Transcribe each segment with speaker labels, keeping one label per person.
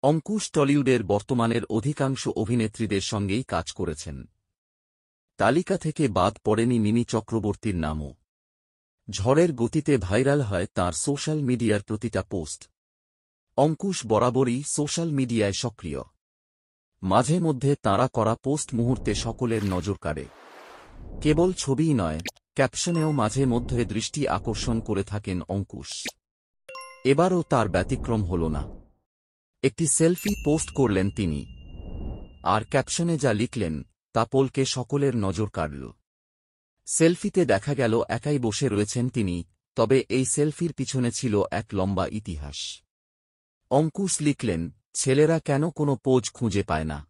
Speaker 1: অঙ্কুশ টলিউডের বর্তমানের অধিকাংশ অভিনেত্রীদের সঙ্গেই কাজ করেছেন। তালিকা থেকে বাদ পড়েনি মিমি চক্রবর্তীর নামও। ঝড়ের গতিতে ভাইরাল হয় তাঁর সোশ্যাল মিডিয়ার প্রতিটা পোস্ট। অঙ্কুশ বরাবরই সোশ্যাল মিডিয়ায় সক্রিয়। মাঝে মধ্যে তাঁরা করা পোস্ট মুহূর্তে সকলের নজর কাড়ে। কেবল ছবিই নয়, ক্যাপশনেও মাঝে মধ্যে দৃষ্টি আকর্ষণ করে থাকেন অঙ্কুশ। এবারও তার ব্যতিক্রম হল না। একটি সেলফি পোস্ট করলেন তিনি, আর ক্যাপশনে যা লিখলেন তা পলকে সকলের নজর কাড়ল। সেলফিতে দেখা গেল একাই বসে রয়েছেন তিনি, তবে এই সেলফির পিছনে ছিল এক লম্বা ইতিহাস। অঙ্কুশ লিখলেন, ছেলেরা কেন কোনো পোজ খুঁজে পায় না?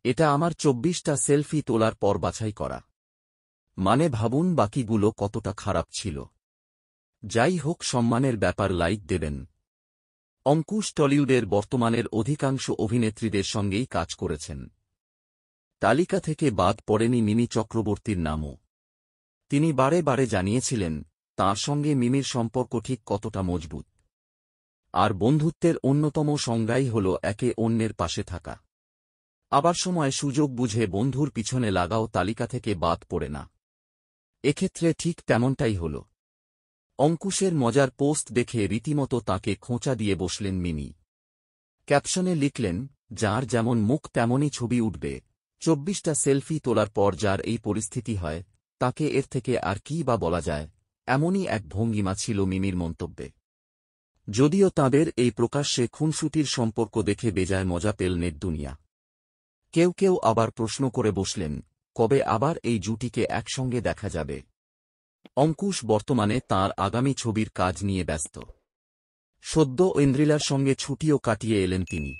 Speaker 1: এটা আমার 24টা সেলফি তোলার পর বাছাই করা। মানে ভাবুন বাকিগুলো কতটা খারাপ ছিল। যাই হোক, সম্মানের ব্যাপার, লাইক দেবেন। অঙ্কুশ টলিউডের বর্তমানের অধিকাংশ অভিনেত্রীদের সঙ্গেই কাজ করেছেন। তালিকা থেকে বাদ পড়েনি মিমি চক্রবর্তীর নামও। তিনি বারে বারে জানিয়েছিলেন তাঁর সঙ্গে মিমির সম্পর্ক ঠিক কতটা মজবুত। আর বন্ধুত্বের অন্যতম সংজ্ঞাই হল একে অন্যের পাশে থাকা। আবার সময় সুযোগ বুঝে বন্ধুর পিছনে লাগাও তালিকা থেকে বাদ পড়ে না। এক্ষেত্রে ঠিক তেমনটাই হল। অঙ্কুশের মজার পোস্ট দেখে রীতিমতো তাঁকে খোঁচা দিয়ে বসলেন মিমি। ক্যাপশনে লিখলেন, যার যেমন মুখ তেমনই ছবি উঠবে। 24টা সেলফি তোলার পর যার এই পরিস্থিতি হয়, তাকে এর থেকে আর কী বা বলা যায়, এমনই এক ভঙ্গিমা ছিল মিমির মন্তব্যে। যদিও তাঁদের এই প্রকাশ্যে খুনসুটির সম্পর্ক দেখে বেজায় মজা পেল নেট দুনিয়া। কেউ কেউ আবার প্রশ্ন করে বসলেন, কবে আবার এই জুটিকে একসঙ্গে দেখা যাবে? অঙ্কুশ বর্তমানে তাঁর আগামী ছবির কাজ নিয়ে ব্যস্ত। সদ্য ঐন্দ্রিলার সঙ্গে ছুটিও কাটিয়ে এলেন তিনি।